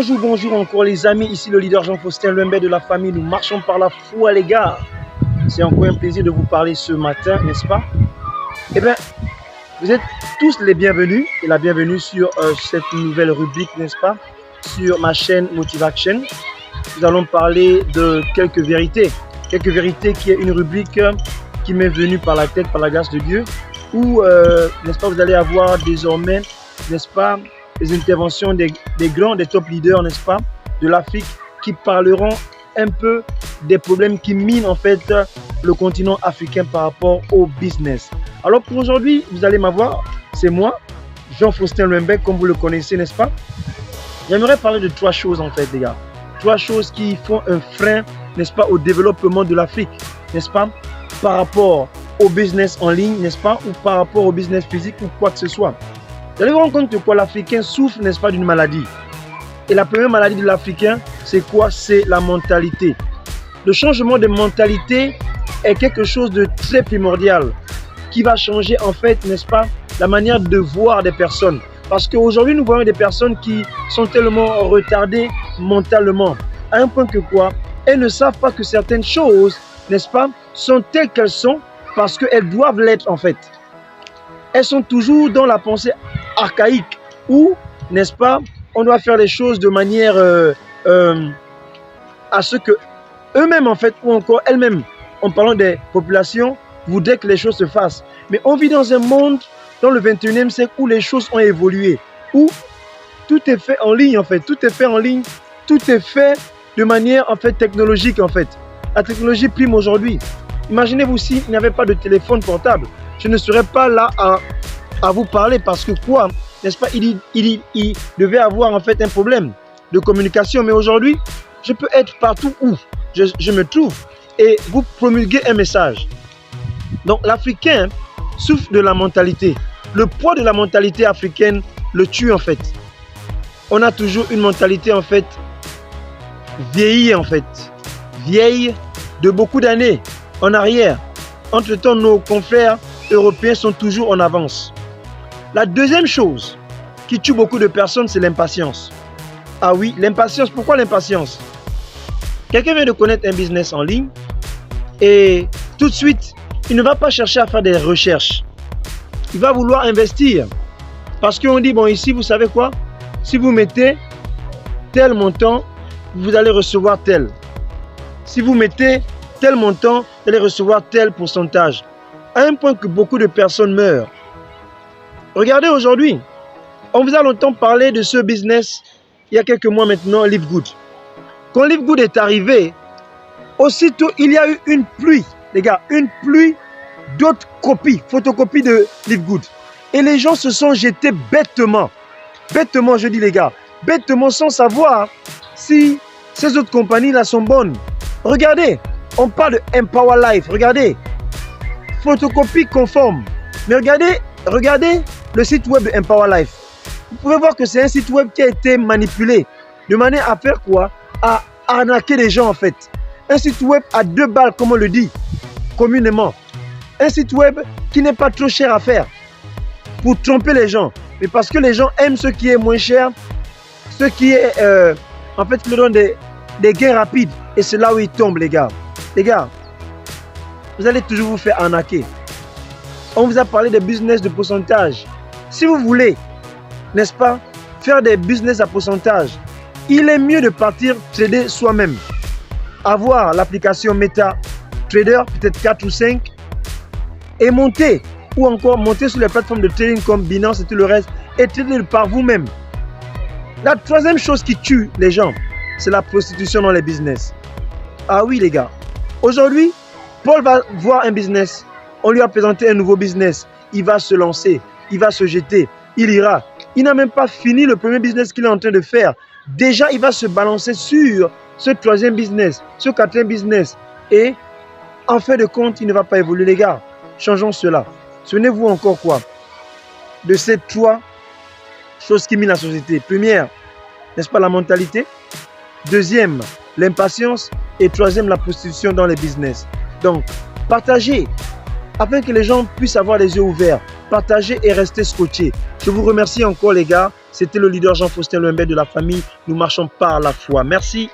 Bonjour encore les amis, ici le leader Jean-Faustin Luembe de la famille, nous marchons par la foi les gars. C'est encore un plaisir de vous parler ce matin, n'est-ce pas? Eh bien, vous êtes tous les bienvenus et la bienvenue sur cette nouvelle rubrique, n'est-ce pas? Sur ma chaîne Motivation. Nous allons parler de quelques vérités qui est une rubrique qui m'est venue par la tête, par la grâce de Dieu, où, n'est-ce pas, vous allez avoir désormais, n'est-ce pas, les interventions des grands, des top leaders, n'est-ce pas, de l'Afrique, qui parleront un peu des problèmes qui minent en fait le continent africain par rapport au business. Alors pour aujourd'hui, vous allez m'avoir, c'est moi, Jean-Faustin Luembe, comme vous le connaissez, n'est-ce pas? J'aimerais parler de trois choses en fait, les gars. Trois choses qui font un frein, n'est-ce pas, au développement de l'Afrique, n'est-ce pas, par rapport au business en ligne, n'est-ce pas, ou par rapport au business physique ou quoi que ce soit. Vous allez vous rendre compte que quoi, l'Africain souffre, n'est-ce pas, d'une maladie. Et la première maladie de l'Africain, c'est quoi? C'est la mentalité. Le changement de mentalité est quelque chose de très primordial qui va changer en fait, n'est-ce pas, la manière de voir des personnes. Parce qu'aujourd'hui, nous voyons des personnes qui sont tellement retardées mentalement, à un point que quoi, elles ne savent pas que certaines choses, n'est-ce pas, sont telles qu'elles sont parce qu'elles doivent l'être en fait. Elles sont toujours dans la pensée archaïque où, n'est-ce pas, on doit faire les choses de manière à ce que eux-mêmes en fait, ou encore elles-mêmes, en parlant des populations, voudraient que les choses se fassent. Mais on vit dans un monde, dans le 21e siècle, où les choses ont évolué, où tout est fait en ligne en fait, tout est fait en ligne, tout est fait de manière en fait technologique en fait. La technologie prime aujourd'hui. Imaginez-vous s'il n'y avait pas de téléphone portable, je ne serais pas là à vous parler parce que quoi, n'est-ce pas, il devait avoir en fait un problème de communication. Mais aujourd'hui, je peux être partout où je me trouve et vous promulguer un message. Donc l'Africain souffre de la mentalité. Le poids de la mentalité africaine le tue en fait. On a toujours une mentalité en fait vieillie en fait. Vieille de beaucoup d'années en arrière. Entre-temps, nos confrères européens sont toujours en avance. La deuxième chose qui tue beaucoup de personnes, c'est l'impatience. Ah oui, l'impatience. Pourquoi l'impatience? Quelqu'un vient de connaître un business en ligne et tout de suite, il ne va pas chercher à faire des recherches. Il va vouloir investir. Parce qu'on dit, bon, ici, vous savez quoi? Si vous mettez tel montant, vous allez recevoir tel. Si vous mettez tel montant, vous allez recevoir tel pourcentage. À un point que beaucoup de personnes meurent. Regardez aujourd'hui, on vous a longtemps parlé de ce business, il y a quelques mois maintenant, Live Good. Quand Live Good est arrivé, aussitôt il y a eu une pluie, les gars, une pluie d'autres copies, photocopies de Live Good. Et les gens se sont jetés bêtement, je dis les gars, bêtement sans savoir si ces autres compagnies-là sont bonnes. Regardez, on parle de Empower Life, regardez, photocopie conforme. Mais regardez le site web de Empower Life. Vous pouvez voir que c'est un site web qui a été manipulé de manière à faire quoi? À arnaquer les gens en fait. Un site web à 2 balles, comme on le dit communément. Un site web qui n'est pas trop cher à faire pour tromper les gens. Mais parce que les gens aiment ce qui est moins cher, ce qui est en fait qui leur donne des gains rapides. Et c'est là où ils tombent les gars. Les gars, vous allez toujours vous faire arnaquer. On vous a parlé des business de pourcentage. Si vous voulez, n'est-ce pas, faire des business à pourcentage, il est mieux de partir trader soi-même. Avoir l'application MetaTrader, peut-être 4 ou 5, et monter, ou encore monter sur les plateformes de trading comme Binance et tout le reste, et trader par vous-même. La troisième chose qui tue les gens, c'est la prostitution dans les business. Ah oui les gars, aujourd'hui, Paul va voir un business, on lui a présenté un nouveau business, il va se lancer, il va se jeter, il ira. Il n'a même pas fini le premier business qu'il est en train de faire. Déjà, il va se balancer sur ce troisième business, ce quatrième business. Et en fin de compte, il ne va pas évoluer les gars. Changeons cela. Souvenez-vous encore quoi? De ces trois choses qui minent la société. Première, n'est-ce pas, la mentalité? Deuxième, l'impatience. Et troisième, la prostitution dans les business. Donc, partagez afin que les gens puissent avoir les yeux ouverts. Partagez et restez scotchés. Je vous remercie encore les gars. C'était le leader Jean-Faustin Lembert de la famille. Nous marchons par la foi. Merci.